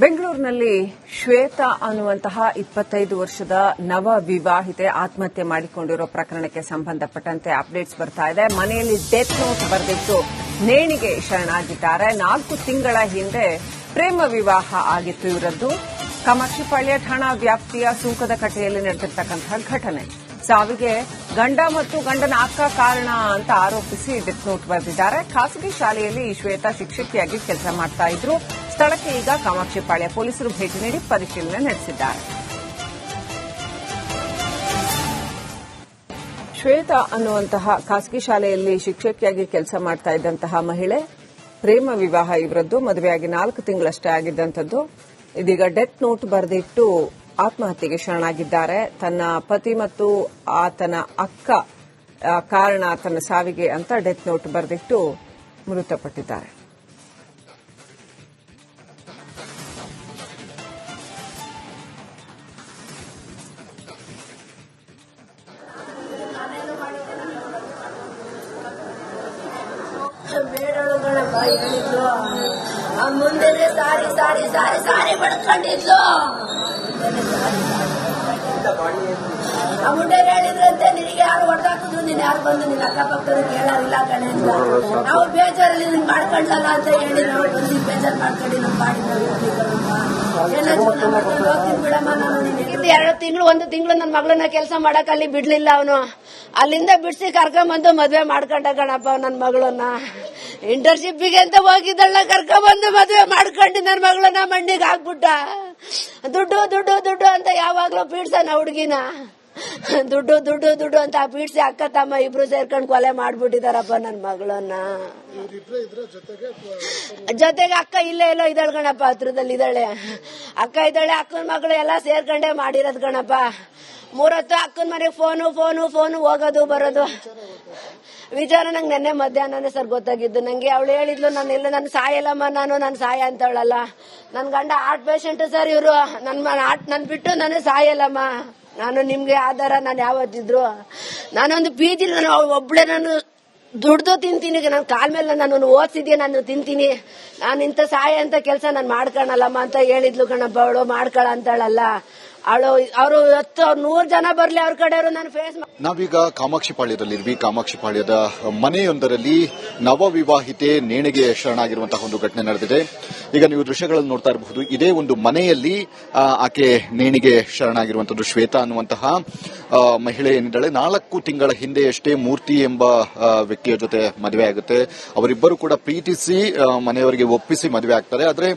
ಬೆಂಗಳೂರಿನಲ್ಲಿ ಶ್ವೇತಾ ಅನ್ನುವಂತಹ 25 ವರ್ಷದ ನವ ವಿವಾಹಿತೆ ಆತ್ಮಹತ್ಯೆ ಮಾಡಿಕೊಂಡಿರೋ ಪ್ರಕರಣಕ್ಕೆ ಸಂಬಂಧಪಟ್ಟಂತೆ ಅಪ್ಡೇಟ್ಸ್ ಬರ್ತಾ ಇದೆ. ಮನೆಯಲ್ಲಿ ಡೆತ್ ನೋಟ್ ಬರೆದಿಟ್ಟು ನೇಣಿಗೆ ಶರಣಾಗಿದ್ದಾರೆ. 4 ತಿಂಗಳ ಹಿಂದೆ ಪ್ರೇಮ ವಿವಾಹ ಆಗಿತ್ತು ಇವರದ್ದು. ಕಾಮಾಕ್ಷಿಪಾಳ್ಯ ಠಾಣಾ ವ್ಯಾಪ್ತಿಯ ಸುಂಕದಕಟ್ಟೆಯಲ್ಲಿ ನಡೆದಿರ್ತಕ್ಕಂತಹ ಘಟನೆ. ಸಾವಿಗೆ ಗಂಡ ಮತ್ತು ಗಂಡನ ಅಕ್ಕ ಕಾರಣ ಅಂತ ಆರೋಪಿಸಿ ಡೆತ್ ನೋಟ್ ಬರೆದಿದ್ದಾರೆ. ಖಾಸಗಿ ಶಾಲೆಯಲ್ಲಿ ಈ ಶ್ವೇತಾ ಶಿಕ್ಷಕಿಯಾಗಿ ಕೆಲಸ ಮಾಡ್ತಾ ಇದ್ರು. ಸ್ಥಳಕ್ಕೆ ಈಗ ಕಾಮಾಕ್ಷಿಪಾಳ್ಯ ಪೊಲೀಸರು ಭೇಟಿ ನೀಡಿ ಪರಿಶೀಲನೆ ನಡೆಸಿದ್ದಾರೆ. ಶ್ವೇತಾ ಅನ್ನುವಂತಹ ಖಾಸಗಿ ಶಾಲೆಯಲ್ಲಿ ಶಿಕ್ಷಕಿಯಾಗಿ ಕೆಲಸ ಮಾಡ್ತಾ ಇದ್ದಂತಹ ಮಹಿಳೆ. ಪ್ರೇಮ ವಿವಾಹ ಇವರದ್ದು. ಮದುವೆಯಾಗಿ 4 ತಿಂಗಳಷ್ಟೇ ಆಗಿದ್ದಂಥದ್ದು. ಇದೀಗ ಡೆತ್ ನೋಟ್ ಬರೆದಿಟ್ಟು ಆತ್ಮಹತ್ಯೆಗೆ ಶರಣಾಗಿದ್ದಾರೆ. ತನ್ನ ಪತಿ ಮತ್ತು ಆತನ ಅಕ್ಕ ಕಾರಣ ತನ್ನ ಸಾವಿಗೆ ಅಂತ ಡೆತ್ ನೋಟ್ ಬರೆದಿಟ್ಟು ಮೃತಪಟ್ಟಿದ್ದಾರೆ. ಮುಂದೆ ಸಾರಿ ಸಾರಿ ಸಾರಿ ಸಾರಿ ಬಡ್ಕೊಂಡಿದ್ಲು. ಆ ಮುಂಡೆ ಹೇಳಿದ್ರಂತೆ, ನಿನಗೆ ಯಾರು ಹೊಡೆದಾಕಿದ್ರು, ನೀನ್ ಯಾರು ಬಂದು ನಿನ್ನ ಅಕ್ಕಪಕ್ಕದ ಕೇಳೋರಿಲ್ಲ ಕಣೆ ಅಂತ. ನಾವು ಬೇಜಾರಲ್ಲಿ ನಿನ್ ಮಾಡ್ಕೊಂಡಲ್ಲ ಅಂತ ಹೇಳಿ ನಾವು ಬಂದು ಬೇಜಾರು ಮಾಡ್ಕೊಂಡು ನಮ್ ಮಾಡಿದ್ರು. 2 ತಿಂಗಳು 1 ತಿಂಗಳು ನನ್ನ ಮಗಳನ್ನ ಕೆಲಸ ಮಾಡಕ್ ಅಲ್ಲಿ ಬಿಡ್ಲಿಲ್ಲ ಅವನು. ಅಲ್ಲಿಂದ ಬಿಡ್ಸಿ ಕರ್ಕೊಂಬಂದು ಮದ್ವೆ ಮಾಡ್ಕೊಂಡ ಕಣಪ್ಪ ನನ್ನ ಮಗಳನ್ನ. ಇಂಟರ್ನ್ಶಿಪ್ಗೆ ಅಂತ ಹೋಗಿದ್ದಲ್ಲ, ಕರ್ಕೊಂಬಂದು ಮದ್ವೆ ಮಾಡ್ಕೊಂಡು ನನ್ನ ಮಗಳನ್ನ ಮಂಡಿಗೆ ಹಾಕ್ಬಿಟ್ಟ. ದುಡ್ಡು ದುಡ್ಡು ದುಡ್ಡು ಅಂತ ಯಾವಾಗ್ಲೂ ಪೀಡ್ಸನ ಹುಡುಗಿನ. ದುಡ್ಡು ದುಡ್ಡು ದುಡ್ಡು ಅಂತ ಪೀಡ್ಸಿ ಅಕ್ಕ ತಮ್ಮ ಇಬ್ರು ಸೇರ್ಕೊಂಡು ಕೊಲೆ ಮಾಡ್ಬಿಟ್ಟಿದಾರಪ್ಪ ನನ್ನ ಮಗಳನ್ನ. ಜೊತೆಗೆ ಅಕ್ಕ ಇಲ್ಲೇ ಎಲ್ಲೋ ಇದ್ದಾಳೆ ಗಣಪ, ಹತ್ರದಲ್ಲಿ ಇದ್ದಾಳೆ ಅಕ್ಕ ಇದ್ದಾಳೆ. ಅಕ್ಕನ ಮಗಳು ಎಲ್ಲ ಸೇರ್ಕೊಂಡೇ ಮಾಡಿರೋದು ಗಣಪ. 3 ಹೊತ್ತು ಅಕ್ಕನ ಮನೆಗೆ ಫೋನು ಫೋನು ಫೋನು ಹೋಗೋದು ಬರೋದು. ವಿಚಾರ ನಂಗೆ ನೆನ್ನೆ ಮಧ್ಯಾಹ್ನನೇ ಸರ್ ಗೊತ್ತಾಗಿದ್ದು. ನಂಗೆ ಅವಳು ಹೇಳಿದ್ಲು, ನಾನು ಸಾಯಲ್ಲಮ್ಮ, ನಾನು ಸಾಯ ಅಂತವಳಲ್ಲ. ನನ್ ಗಂಡ ಹಾರ್ಟ್ ಪೇಷಂಟ್ ಸರ್ ಇವರು. ನನ್ ಬಿಟ್ಟು ನಾನು ಸಾಯಲ್ಲಮ್ಮ, ನಾನು ನಿಮ್ಗೆ ಆಧಾರ. ನಾನು ಯಾವತ್ತಿದ್ರು ನಾನೊಂದು ಬೀದಿಲಿ ನಾನು ಒಬ್ಳೆ ನಾನು ದುಡ್ದು ತಿಂತೀನಿ. ನನ್ನ ಕಾಲ್ ಮೇಲೆ ನಾನು ಓದಿಸಿದ್ಯಾ, ನಾನು ತಿಂತೀನಿ. ನಾನು ಇಂಥ ಸಹಾಯ ಅಂತ ಕೆಲಸ ನಾನು ಮಾಡ್ಕೊಳಲ್ಲಮ್ಮ ಅಂತ ಹೇಳಿದ್ಲು ಕಣಪ್ಪ. ಅವಳು ಮಾಡ್ಕೊಳ ಅಂತಾಳಲ್ಲ ಅವಳು. ಅವರು 100 ಜನ ಬರ್ಲಿ ಅವ್ರ ಕಡೆಯವರು ನಾನು ಫೇಸ್. ನಾವೀಗ ಕಾಮಾಕ್ಷಿಪಾಳ್ಯದಲ್ಲಿರ್ವಿ. ಕಾಮಾಕ್ಷಿಪಾಳ್ಯದ ಮನೆಯೊಂದರಲ್ಲಿ ನವ ವಿವಾಹಿತೆ ನೇಣಿಗೆ ಶರಣಾಗಿರುವಂತಹ ಒಂದು ಘಟನೆ ನಡೆದಿದೆ. ಈಗ ನೀವು ದೃಶ್ಯಗಳನ್ನು ನೋಡ್ತಾ ಇರಬಹುದು. ಇದೇ ಒಂದು ಮನೆಯಲ್ಲಿ ಆಕೆ ನೇಣಿಗೆ ಶರಣಾಗಿರುವಂತದ್ದು. ಶ್ವೇತಾ ಅನ್ನುವಂತಹ ಮಹಿಳೆ ಏನಿದ್ದಾಳೆ, 4 ತಿಂಗಳ ಹಿಂದೆಯಷ್ಟೇ ಮೂರ್ತಿ ಎಂಬ ವ್ಯಕ್ತಿಯ ಜೊತೆ ಮದುವೆ ಆಗುತ್ತೆ. ಅವರಿಬ್ಬರು ಕೂಡ ಪ್ರೀತಿಸಿ ಮನೆಯವರಿಗೆ ಒಪ್ಪಿಸಿ ಮದುವೆ ಆಗ್ತಾರೆ. ಆದ್ರೆ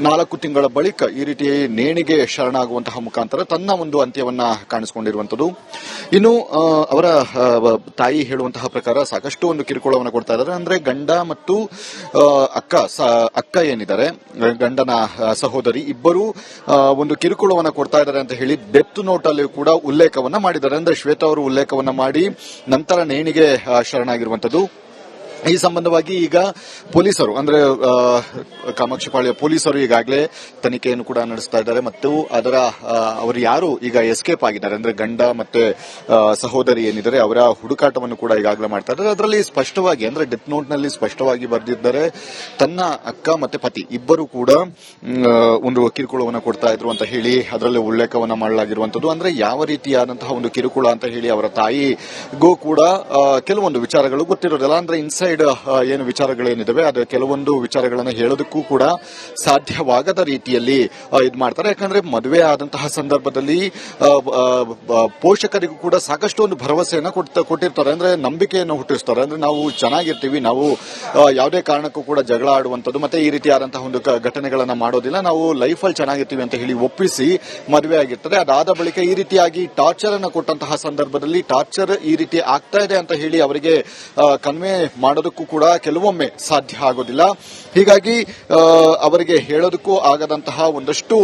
4 ತಿಂಗಳ ಬಳಿಕ ಈ ರೀತಿ ನೇಣಿಗೆ ಶರಣಾಗುವಂತಹ ಮುಖಾಂತರ ತನ್ನ ಒಂದು ಅಂತ್ಯವನ್ನ ಕಾಣಿಸಿಕೊಂಡಿರುವಂತದ್ದು. ಇನ್ನು ಅವರ ತಾಯಿ ಹೇಳುವಂತಹ ಪ್ರಕಾರ ಸಾಕಷ್ಟು ಒಂದು ಕಿರುಕುಳವನ್ನು ಕೊಡ್ತಾ ಇದ್ದಾರೆ. ಅಂದ್ರೆ ಗಂಡ ಮತ್ತು ಅಕ್ಕ ಏನಿದ್ದಾರೆ, ಗಂಡನ ಸಹೋದರಿ, ಇಬ್ಬರು ಒಂದು ಕಿರುಕುಳವನ್ನು ಕೊಡ್ತಾ ಇದ್ದಾರೆ ಅಂತ ಹೇಳಿ ಡೆತ್ ನೋಟ್ ಅಲ್ಲಿ ಕೂಡ ಉಲ್ಲೇಖವನ್ನ ಮಾಡಿದ್ದಾರೆ. ಅಂದ್ರೆ ಶ್ವೇತಾ ಅವರು ಉಲ್ಲೇಖವನ್ನ ಮಾಡಿ ನಂತರ ನೇಣಿಗೆ ಶರಣಾಗಿರುವಂತದ್ದು. ಈ ಸಂಬಂಧವಾಗಿ ಈಗ ಪೊಲೀಸರು, ಅಂದ್ರೆ ಕಾಮಾಕ್ಷಿಪಾಳ್ಯ ಪೊಲೀಸರು ಈಗಾಗಲೇ ತನಿಖೆಯನ್ನು ಕೂಡ ನಡೆಸ್ತಾ ಇದ್ದಾರೆ. ಮತ್ತು ಅವರು ಯಾರು ಈಗ ಎಸ್ಕೇಪ್ ಆಗಿದ್ದಾರೆ, ಅಂದ್ರೆ ಗಂಡ ಮತ್ತೆ ಸಹೋದರಿ ಏನಿದ್ದಾರೆ, ಅವರ ಹುಡುಕಾಟವನ್ನು ಕೂಡ ಈಗಾಗಲೇ ಮಾಡ್ತಾ ಇದ್ದಾರೆ. ಅದರಲ್ಲಿ ಸ್ಪಷ್ಟವಾಗಿ, ಅಂದ್ರೆ ಡೆತ್ ನೋಟ್ ನಲ್ಲಿ ಸ್ಪಷ್ಟವಾಗಿ ಬರೆದಿದ್ದಾರೆ, ತನ್ನ ಅಕ್ಕ ಮತ್ತೆ ಪತಿ ಇಬ್ಬರು ಕೂಡ ಒಂದು ಕಿರುಕುಳವನ್ನು ಕೊಡ್ತಾ ಇದ್ರು ಅಂತ ಹೇಳಿ ಅದರಲ್ಲಿ ಉಲ್ಲೇಖವನ್ನ ಮಾಡಲಾಗಿರುವಂತದ್ದು. ಅಂದ್ರೆ ಯಾವ ರೀತಿಯಾದಂತಹ ಒಂದು ಕಿರುಕುಳ ಅಂತ ಹೇಳಿ ಅವರ ತಾಯಿಗೂ ಕೂಡ ಕೆಲವೊಂದು ವಿಚಾರಗಳು ಗೊತ್ತಿರೋದಿಲ್ಲ. ಅಂದ್ರೆ ಇನ್ಸೈಡ್ ಏನು ವಿಚಾರಗಳೇನಿದಾವೆ ಅದು ಕೆಲವೊಂದು ವಿಚಾರಗಳನ್ನು ಹೇಳೋದಕ್ಕೂ ಕೂಡ ಸಾಧ್ಯವಾಗದ ರೀತಿಯಲ್ಲಿ ಇದು ಮಾಡ್ತಾರೆ. ಯಾಕಂದ್ರೆ ಮದುವೆ ಆದಂತಹ ಸಂದರ್ಭದಲ್ಲಿ ಪೋಷಕರಿಗೂ ಕೂಡ ಸಾಕಷ್ಟು ಒಂದು ಭರವಸೆಯನ್ನು ಕೊಟ್ಟಿರ್ತಾರೆ. ಅಂದ್ರೆ ನಂಬಿಕೆಯನ್ನು ಹುಟ್ಟಿಸ್ತಾರೆ. ಅಂದ್ರೆ ನಾವು ಚೆನ್ನಾಗಿರ್ತೀವಿ, ನಾವು ಯಾವುದೇ ಕಾರಣಕ್ಕೂ ಕೂಡ ಜಗಳ ಆಡುವಂಥದ್ದು ಮತ್ತೆ ಈ ರೀತಿಯಾದಂತಹ ಒಂದು ಘಟನೆಗಳನ್ನ ಮಾಡೋದಿಲ್ಲ, ನಾವು ಲೈಫಲ್ಲಿ ಚೆನ್ನಾಗಿರ್ತೀವಿ ಅಂತ ಹೇಳಿ ಒಪ್ಪಿಸಿ ಮದುವೆ ಆಗಿರ್ತದೆ. ಅದಾದ ಬಳಿಕ ಈ ರೀತಿಯಾಗಿ ಟಾರ್ಚರ್ ಅನ್ನು ಕೊಟ್ಟಂತಹ ಸಂದರ್ಭದಲ್ಲಿ ಟಾರ್ಚರ್ ಈ ರೀತಿ ಆಗ್ತಾ ಇದೆ ಅಂತ ಹೇಳಿ ಅವರಿಗೆ ಕನ್ವೆ ಮಾಡೋದಕ್ಕೂ ಕೂಡ ಕೆಲವೊಮ್ಮೆ ಸಾಧ್ಯ ಆಗೋದಿಲ್ಲ. ಹೀಗಾಗಿ ಅವರಿಗೆ ಹೇಳೋದಕ್ಕೂ ಆಗದಂತಹ ಒಂದಷ್ಟು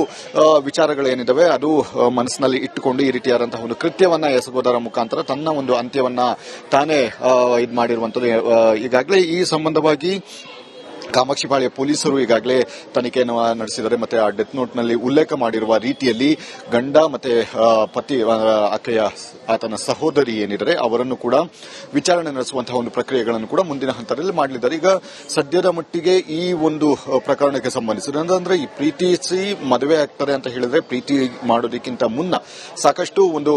ವಿಚಾರಗಳೇನಿದಾವೆ ಅದು ಮನಸ್ಸಿನಲ್ಲಿ ಇಟ್ಟುಕೊಂಡು ಈ ರೀತಿಯಾದಂತಹ ಒಂದು ಕೃತ್ಯವನ್ನ ಎಸಗೋದರ ಮುಖಾಂತರ ತನ್ನ ಒಂದು ಅಂತ್ಯವನ್ನ ತಾನೇ ಇದು ಮಾಡಿರುವಂತದ್ದು. ಈಗಾಗಲೇ ಈ ಸಂಬಂಧವಾಗಿ ಕಾಮಾಕ್ಷಿಪಾಳ್ಯ ಪೊಲೀಸರು ಈಗಾಗಲೇ ತನಿಖೆಯನ್ನು ನಡೆಸಿದ್ದಾರೆ. ಮತ್ತೆ ಆ ಡೆತ್ ನೋಟ್ ನಲ್ಲಿ ಉಲ್ಲೇಖ ಮಾಡಿರುವ ರೀತಿಯಲ್ಲಿ ಗಂಡ ಮತ್ತೆ ಪತಿ ಆತನ ಸಹೋದರಿ ಏನಿದ್ದಾರೆ ಅವರನ್ನು ಕೂಡ ವಿಚಾರಣೆ ನಡೆಸುವಂತಹ ಒಂದು ಪ್ರಕ್ರಿಯೆಗಳನ್ನು ಕೂಡ ಮುಂದಿನ ಹಂತದಲ್ಲಿ ಮಾಡಲಿದ್ದಾರೆ. ಈಗ ಸದ್ಯದ ಮಟ್ಟಿಗೆ ಈ ಒಂದು ಪ್ರಕರಣಕ್ಕೆ ಸಂಬಂಧಿಸಿದ ಅಂದ್ರೆ ಈ ಪ್ರೀತಿಸಿ ಮದುವೆ ಆಗ್ತಾರೆ ಅಂತ ಹೇಳಿದ್ರೆ ಪ್ರೀತಿ ಮಾಡೋದಕ್ಕಿಂತ ಮುನ್ನ ಸಾಕಷ್ಟು ಒಂದು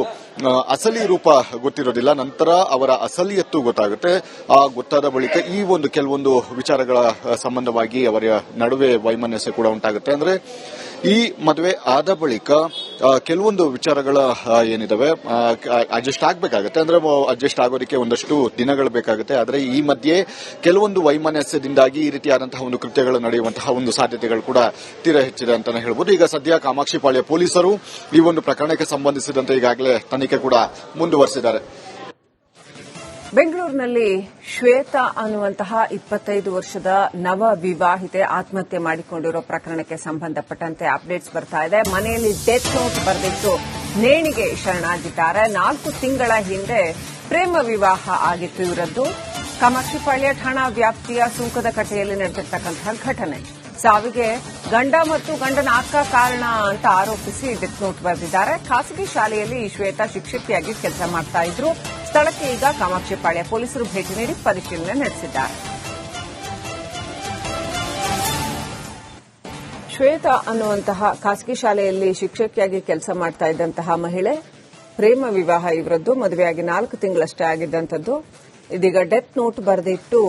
ಅಸಲಿ ರೂಪ ಗೊತ್ತಿರೋದಿಲ್ಲ. ನಂತರ ಅವರ ಅಸಲಿಯತ್ತು ಗೊತ್ತಾಗುತ್ತೆ. ಆ ಗೊತ್ತಾದ ಬಳಿಕ ಈ ಒಂದು ಕೆಲವೊಂದು ವಿಚಾರಗಳ ಸಂಬಂಧವಾಗಿ ಅವರ ನಡುವೆ ವೈಮನಸ್ಸು ಕೂಡ ಉಂಟಾಗುತ್ತೆ. ಅಂದ್ರೆ ಈ ಮದುವೆ ಆದ ಬಳಿಕ ಕೆಲವೊಂದು ವಿಚಾರಗಳ ಏನಿದಾವೆ ಅಡ್ಜಸ್ಟ್ ಆಗ್ಬೇಕಾಗತ್ತೆ. ಅಂದ್ರೆ ಅಡ್ಜಸ್ಟ್ ಆಗೋದಕ್ಕೆ ಒಂದಷ್ಟು ದಿನಗಳು ಬೇಕಾಗುತ್ತೆ. ಆದ್ರೆ ಈ ಮಧ್ಯೆ ಕೆಲವೊಂದು ವೈಮನಸ್ಯದಿಂದಾಗಿ ಈ ರೀತಿಯಾದಂತಹ ಒಂದು ಕೃತ್ಯಗಳು ನಡೆಯುವಂತಹ ಒಂದು ಸಾಧ್ಯತೆಗಳು ಕೂಡ ತೀರಾ ಹೆಚ್ಚಿದೆ ಅಂತಾನೆ ಹೇಳ್ಬೋದು. ಈಗ ಸದ್ಯ ಕಾಮಾಕ್ಷಿಪಾಳ್ಯ ಪೊಲೀಸರು ಈ ಒಂದು ಪ್ರಕರಣಕ್ಕೆ ಸಂಬಂಧಿಸಿದಂತೆ ಈಗಾಗಲೇ ತನಿಖೆ ಕೂಡ ಮುಂದುವರೆಸಿದ್ದಾರೆ. ಬೆಂಗಳೂರಿನಲ್ಲಿ ಶ್ವೇತಾ ಅನ್ನುವಂತಹ 25 ವರ್ಷದ ನವ ವಿವಾಹಿತೆ ಆತ್ಮಹತ್ಯೆ ಮಾಡಿಕೊಂಡಿರೋ ಪ್ರಕರಣಕ್ಕೆ ಸಂಬಂಧಪಟ್ಟಂತೆ ಅಪ್ಡೇಟ್ಸ್ ಬರ್ತಾ ಇದೆ. ಮನೆಯಲ್ಲಿ ಡೆತ್ ನೋಟ್ ಬರೆದಿಟ್ಟು ನೇಣಿಗೆ ಶರಣಾಗಿದ್ದಾರೆ. 4 ತಿಂಗಳ ಹಿಂದೆ ಪ್ರೇಮ ವಿವಾಹ ಆಗಿತ್ತು ಇವರದ್ದು. ಕಾಮಾಕ್ಷಿಪಾಳ್ಯ ಠಾಣಾ ವ್ಯಾಪ್ತಿಯ ಸುಂಕದಕಟ್ಟೆಯಲ್ಲಿ ನಡೆದಿರ್ತಕ್ಕಂತಹ ಘಟನೆ. ಸಾವಿಗೆ ಗಂಡ ಮತ್ತು ಗಂಡನ ಅಕ್ಕ ಕಾರಣ ಅಂತ ಆರೋಪಿಸಿ ಡೆತ್ ನೋಟ್ ಬರೆದಿದ್ದಾರೆ. ಖಾಸಗಿ ಶಾಲೆಯಲ್ಲಿ ಶ್ವೇತಾ ಶಿಕ್ಷಕಿಯಾಗಿ ಕೆಲಸ ಮಾಡ್ತಾ ಇದ್ರು. ಸ್ಥಳಕ್ಕೆ ಈಗ ಕಾಮಾಕ್ಷಿಪಾಳ್ಯ ಪೊಲೀಸರು ಭೇಟಿ ನೀಡಿ ಪರಿಶೀಲನೆ ನಡೆಸಿದ್ದಾರೆ. ಶ್ವೇತಾ ಅನ್ನುವಂತಹ ಖಾಸಗಿ ಶಾಲೆಯಲ್ಲಿ ಶಿಕ್ಷಕಿಯಾಗಿ ಕೆಲಸ ಮಾಡ್ತಾ ಇದ್ದಂತಹ ಮಹಿಳೆ ಪ್ರೇಮ ವಿವಾಹ ಇವರದ್ದು. ಮದುವೆಯಾಗಿ 4 ತಿಂಗಳಷ್ಟೇ ಆಗಿದ್ದಂಥದ್ದು. ಇದೀಗ ಡೆತ್ ನೋಟ್ ಬರೆದಿಟ್ಟು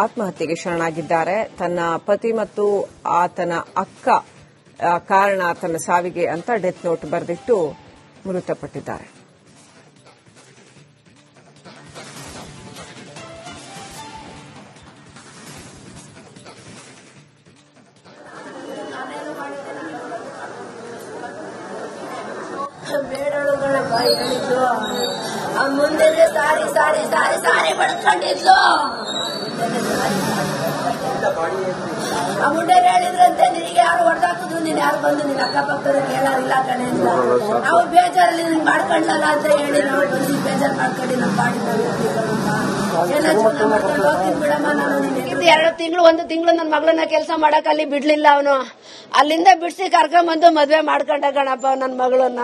ಆತ್ಮಹತ್ಯೆಗೆ ಶರಣಾಗಿದ್ದಾರೆ. ತನ್ನ ಪತಿ ಮತ್ತು ಆತನ ಅಕ್ಕ ಕಾರಣ ಆತನ ಸಾವಿಗೆ ಅಂತ ಡೆತ್ ನೋಟ್ ಬರೆದಿಟ್ಟು ಮೃತಪಟ್ಟಿದ್ದಾರೆ. ಬೇಡಳುಗಳಪ್ಪ ಹೇಳಿದ್ದು ಮುಂದೆ ಸಾರಿ ಸಾರಿ ಸಾರಿ ಸಾರಿ ಬಡ್ಕೊಂಡಿದ್ಲು. ಆ ಮುಂಡೆ ಹೇಳಿದ್ರಂತೆ ನಿನಗೆ ಯಾರು ಹೊಡೆದಾಕುದು, ನೀನ್ ಯಾರು ಬಂದು ನಿನ್ನ ಅಕ್ಕಪಕ್ಕದ ಕೇಳೋರಿಲ್ಲ ಕಣೆ ಅಂತ. ಅವ್ರು ಬೇಜಾರಲ್ಲಿ ನಿನ್ ಮಾಡ್ಕೊಂಡಲ್ಲ ಅಂತ ಹೇಳಿ ನಾವು ಬಂದು ಬೇಜಾರು ಮಾಡ್ಕೊಂಡು ನಮ್ಮ ಬಾಡಿ ಎಲ್ಲ ಜೀವನ ಮಾಡ್ಕೊಂಡು ಹೋಗ್ತೀನಿ ಬಿಡಮ್ಮ. ನಾನು ನಿನಗೆ 2 ತಿಂಗಳು 1 ತಿಂಗಳು ನನ್ನ ಮಗಳನ್ನ ಕೆಲಸ ಮಾಡಕ್ ಅಲ್ಲಿ ಬಿಡ್ಲಿಲ್ಲ ಅವನು. ಅಲ್ಲಿಂದ ಬಿಡಿಸಿ ಕರ್ಕೊಂಬಂದು ಮದ್ವೆ ಮಾಡ್ಕೊಂಡ ಗಣಪ್ಪ ನನ್ನ ಮಗಳನ್ನ.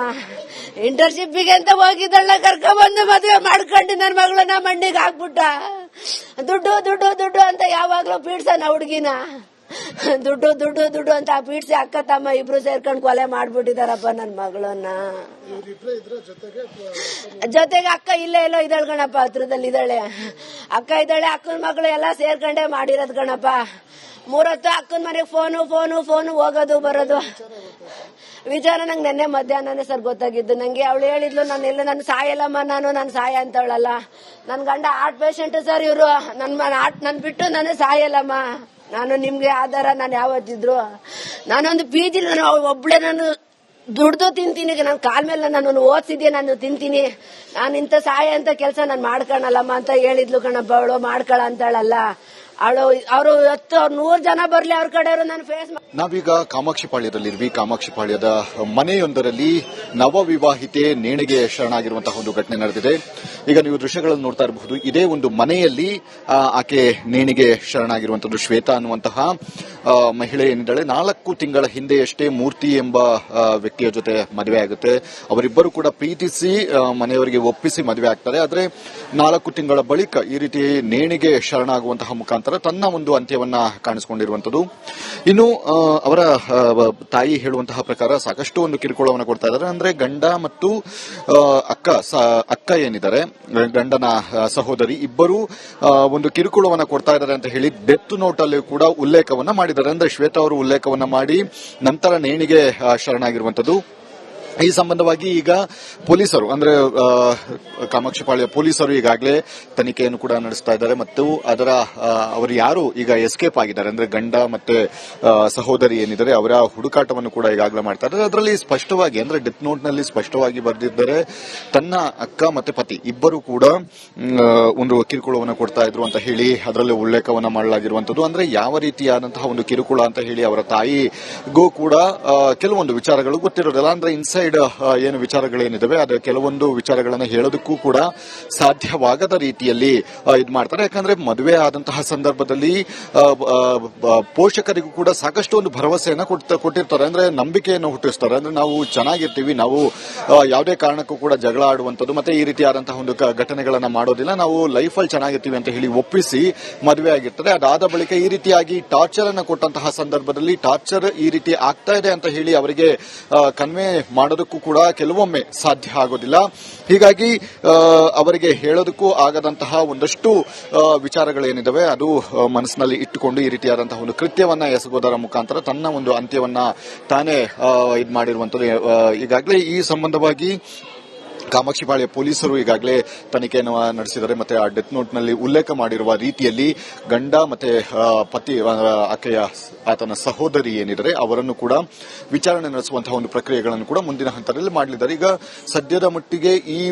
ಇಂಟರ್ನ್ಶಿಪ್ಗೆ ಅಂತ ಹೋಗಿದ್ದಳ ಕರ್ಕೊಂಬಂದು ಮದ್ವೆ ಮಾಡ್ಕೊಂಡು ನನ್ನ ಮಗಳನ್ನ ಮಂಡಿಗೆ ಹಾಕ್ಬಿಟ್ಟ. ದುಡ್ಡು ದುಡ್ಡು ದುಡ್ಡು ಅಂತ ಯಾವಾಗ್ಲೂ ಪೀಡ್ಸನ ಹುಡುಗಿನ. ದುಡ್ಡು ದುಡ್ಡು ದುಡ್ಡು ಅಂತ ಪೀಡ್ಸಿ ಅಕ್ಕ ತಮ್ಮ ಇಬ್ರು ಸೇರ್ಕೊಂಡು ಕೊಲೆ ಮಾಡ್ಬಿಟ್ಟಿದಾರಪ್ಪ ನನ್ನ ಮಗಳನ್ನ. ಜೊತೆಗೆ ಅಕ್ಕ ಇಲ್ಲೇ ಎಲ್ಲೋ ಇದ್ದಾಳೆ ಗಣಪ್ಪ, ಹತ್ರದಲ್ಲಿ ಇದ್ದಾಳೆ ಅಕ್ಕ ಇದ್ದಾಳೆ. ಅಕ್ಕನ ಮಗಳು ಎಲ್ಲ ಸೇರ್ಕೊಂಡೇ ಮಾಡಿರೋದ್ ಗಣಪ್ಪ. 3 ಹೊತ್ತು ಅಕ್ಕನ ಮನೆಗೆ ಫೋನು ಫೋನು ಫೋನು ಹೋಗೋದು ಬರೋದು. ವಿಚಾರ ನಂಗೆ ನೆನ್ನೆ ಮಧ್ಯಾಹ್ನನೇ ಸರ್ ಗೊತ್ತಾಗಿದ್ದು. ನಂಗೆ ಅವಳು ಹೇಳಿದ್ಲು ನಾನು ಸಾಯಲ್ಲಮ್ಮ, ನಾನು ಸಾಯ ಅಂತವಳಲ್ಲ. ನನ್ ಗಂಡ ಹಾರ್ಟ್ ಪೇಷಂಟ್ ಸರ್ ಇವರು. ನನ್ ಬಿಟ್ಟು ನಾನು ಸಾಯಲ್ಲಮ್ಮ, ನಾನು ನಿಮ್ಗೆ ಆಧಾರ. ನಾನು ಯಾವತ್ತಿದ್ರು ನಾನೊಂದು ಪೀಜಿ ನಾನು ಒಬ್ಳೆ ನಾನು ದುಡ್ದು ತಿಂತೀನಿ. ನನ್ನ ಕಾಲ್ ಮೇಲೆ ನಾನು ಓದಿಸಿದ್ಯಾ, ನಾನು ತಿಂತೀನಿ. ನಾನು ಇಂಥ ಸಹಾಯ ಅಂತ ಕೆಲಸ ನಾನು ಮಾಡ್ಕೊಳಲ್ಲಮ್ಮ ಅಂತ ಹೇಳಿದ್ಲು ಕಣಪ್ಪ. ಅವಳು ಮಾಡ್ಕೊಳ ಅಂತಾಳಲ್ಲ ಅವಳು. ಅವರು 100 ಜನ ಬರ್ಲಿ ಅವ್ರ ಕಡೆಯವರು ನಾನು ಫೇಸ್. ನಾವೀಗ ಕಾಮಾಕ್ಷಿಪಾಳ್ಯದಲ್ಲಿರ್ವಿ. ಕಾಮಾಕ್ಷಿಪಾಳ್ಯದ ಮನೆಯೊಂದರಲ್ಲಿ ನವ ವಿವಾಹಿತೆ ನೇಣಿಗೆ ಶರಣಾಗಿರುವಂತಹ ಒಂದು ಘಟನೆ ನಡೆದಿದೆ. ಈಗ ನೀವು ದೃಶ್ಯಗಳನ್ನು ನೋಡ್ತಾ ಇರಬಹುದು. ಇದೇ ಒಂದು ಮನೆಯಲ್ಲಿ ಆಕೆ ನೇಣಿಗೆ ಶರಣಾಗಿರುವಂತದ್ದು. ಶ್ವೇತಾ ಅನ್ನುವಂತಹ ಮಹಿಳೆ ಏನಿದ್ದಾಳೆ 4 ತಿಂಗಳ ಹಿಂದೆಯಷ್ಟೇ ಮೂರ್ತಿ ಎಂಬ ವ್ಯಕ್ತಿಯ ಜೊತೆ ಮದುವೆ ಆಗುತ್ತೆ. ಅವರಿಬ್ಬರು ಕೂಡ ಪ್ರೀತಿಸಿ ಮನೆಯವರಿಗೆ ಒಪ್ಪಿಸಿ ಮದುವೆ ಆಗ್ತಾರೆ. ಆದ್ರೆ 4 ತಿಂಗಳ ಬಳಿಕ ಈ ರೀತಿ ನೇಣಿಗೆ ಶರಣಾಗುವಂತಹ ಮುಖಾಂತರ ತನ್ನ ಒಂದು ಅಂತ್ಯವನ್ನ ಕಾಣಿಸಿಕೊಂಡಿರುವಂತದ್ದು. ಇನ್ನು ಅವರ ತಾಯಿ ಹೇಳುವಂತಹ ಪ್ರಕಾರ ಸಾಕಷ್ಟು ಒಂದು ಕಿರುಕುಳವನ್ನು ಕೊಡ್ತಾ ಇದ್ದಾರೆ. ಅಂದ್ರೆ ಗಂಡ ಮತ್ತು ಅಕ್ಕ ಏನಿದ್ದಾರೆ, ಗಂಡನ ಸಹೋದರಿ ಇಬ್ಬರು ಒಂದು ಕಿರುಕುಳವನ್ನು ಕೊಡ್ತಾ ಇದ್ದಾರೆ ಅಂತ ಹೇಳಿ ಡೆತ್ ನೋಟ್ ಅಲ್ಲಿ ಕೂಡ ಉಲ್ಲೇಖವನ್ನ ಮಾಡಿದ್ದಾರೆ. ಅಂದ್ರೆ ಶ್ವೇತಾ ಅವರು ಉಲ್ಲೇಖವನ್ನ ಮಾಡಿ ನಂತರ ನೇಣಿಗೆ ಶರಣಾಗಿರುವಂತದ್ದು. ಈ ಸಂಬಂಧವಾಗಿ ಈಗ ಪೊಲೀಸರು ಅಂದ್ರೆ ಕಾಮಾಕ್ಷಿಪಾಳ್ಯ ಪೊಲೀಸರು ಈಗಾಗಲೇ ತನಿಖೆಯನ್ನು ಕೂಡ ನಡೆಸ್ತಾ ಇದ್ದಾರೆ. ಮತ್ತು ಅವರು ಯಾರು ಈಗ ಎಸ್ಕೇಪ್ ಆಗಿದ್ದಾರೆ ಅಂದ್ರೆ ಗಂಡ ಮತ್ತೆ ಸಹೋದರಿ ಏನಿದ್ದಾರೆ ಅವರ ಹುಡುಕಾಟವನ್ನು ಕೂಡ ಈಗಾಗಲೇ ಮಾಡ್ತಾ ಇದ್ದಾರೆ. ಅದರಲ್ಲಿ ಸ್ಪಷ್ಟವಾಗಿ ಅಂದ್ರೆ ಡೆತ್ ನೋಟ್ ನಲ್ಲಿ ಸ್ಪಷ್ಟವಾಗಿ ಬರೆದಿದ್ದಾರೆ ತನ್ನ ಅಕ್ಕ ಮತ್ತೆ ಪತಿ ಇಬ್ಬರು ಕೂಡ ಒಂದು ಕಿರುಕುಳವನ್ನು ಕೊಡ್ತಾ ಇದ್ರು ಅಂತ ಹೇಳಿ ಅದರಲ್ಲಿ ಉಲ್ಲೇಖವನ್ನ ಮಾಡಲಾಗಿರುವಂತದ್ದು. ಅಂದ್ರೆ ಯಾವ ರೀತಿಯಾದಂತಹ ಒಂದು ಕಿರುಕುಳ ಅಂತ ಹೇಳಿ ಅವರ ತಾಯಿಗೂ ಕೂಡ ಕೆಲವೊಂದು ವಿಚಾರಗಳು ಗೊತ್ತಿರೋದಿಲ್ಲ. ಅಂದ್ರೆ ಇನ್ಸೈಡ್ ಸೈಡ್ ಏನು ವಿಚಾರಗಳೇನಿದಾವೆ ಅದು ಕೆಲವೊಂದು ವಿಚಾರಗಳನ್ನ ಹೇಳೋದಕ್ಕೂ ಕೂಡ ಸಾಧ್ಯವಾಗದ ರೀತಿಯಲ್ಲಿ ಇದು ಮಾಡ್ತಾರೆ. ಯಾಕಂದ್ರೆ ಮದುವೆ ಆದಂತಹ ಸಂದರ್ಭದಲ್ಲಿ ಪೋಷಕರಿಗೂ ಕೂಡ ಸಾಕಷ್ಟು ಒಂದು ಭರವಸೆಯನ್ನ ಕೊಟ್ಟಿರ್ತಾರೆ, ಅಂದ್ರೆ ನಂಬಿಕೆಯನ್ನು ಹುಟ್ಟಿಸ್ತಾರೆ. ಅಂದ್ರೆ ನಾವು ಚೆನ್ನಾಗಿರ್ತೀವಿ, ನಾವು ಯಾವುದೇ ಕಾರಣಕ್ಕೂ ಕೂಡ ಜಗಳ ಆಡುವಂಥದ್ದು ಮತ್ತೆ ಈ ರೀತಿಯಾದಂತಹ ಒಂದು ಘಟನೆಗಳನ್ನ ಮಾಡೋದಿಲ್ಲ, ನಾವು ಲೈಫಲ್ಲಿ ಚೆನ್ನಾಗಿರ್ತೀವಿ ಅಂತ ಹೇಳಿ ಒಪ್ಪಿಸಿ ಮದುವೆ ಆಗಿರ್ತಾರೆ. ಅದಾದ ಬಳಿಕ ಈ ರೀತಿಯಾಗಿ ಟಾರ್ಚರ್ ಅನ್ನ ಕೊಟ್ಟಂತಹ ಸಂದರ್ಭದಲ್ಲಿ ಟಾರ್ಚರ್ ಈ ರೀತಿ ಆಗ್ತಾ ಇದೆ ಅಂತ ಹೇಳಿ ಅವರಿಗೆ ಕನ್ವೆ ಮಾಡೋದಕ್ಕೂ ಕೂಡ ಕೆಲವೊಮ್ಮೆ ಸಾಧ್ಯ ಆಗೋದಿಲ್ಲ. ಹೀಗಾಗಿ ಅವರಿಗೆ ಹೇಳೋದಕ್ಕೂ ಆಗದಂತಹ ಒಂದಷ್ಟು ವಿಚಾರಗಳೇನಿದಾವೆ ಅದು ಮನಸ್ಸಿನಲ್ಲಿ ಇಟ್ಟುಕೊಂಡು ಈ ರೀತಿಯಾದಂತಹ ಒಂದು ಕೃತ್ಯವನ್ನ ಎಸಗೋದರ ಮುಖಾಂತರ ತನ್ನ ಒಂದು ಅಂತ್ಯವನ್ನ ತಾನೇ ಇದು ಮಾಡಿರುವಂತದ್ದು. ಈಗಾಗಲೇ ಈ ಸಂಬಂಧವಾಗಿ ಕಾಮಾಕ್ಷಿಪಾಳ್ಯ ಪೊಲೀಸರು ಈಗಾಗಲೇ ತನಿಖೆಯನ್ನು ನಡೆಸಿದ್ದಾರೆ. ಮತ್ತೆ ಆ ಡೆತ್ ನೋಟ್ ನಲ್ಲಿ ಉಲ್ಲೇಖ ಮಾಡಿರುವ ರೀತಿಯಲ್ಲಿ ಗಂಡ ಮತ್ತೆ ಪತಿ ಆತನ ಸಹೋದರಿ ಏನಿದ್ದಾರೆ ಅವರನ್ನು ಕೂಡ ವಿಚಾರಣೆ ನಡೆಸುವಂತಹ ಒಂದು ಪ್ರಕ್ರಿಯೆಗಳನ್ನು ಕೂಡ ಮುಂದಿನ ಹಂತದಲ್ಲಿ ಮಾಡಲಿದ್ದಾರೆ. ಈಗ ಸದ್ಯದ ಮಟ್ಟಿಗೆ ಈ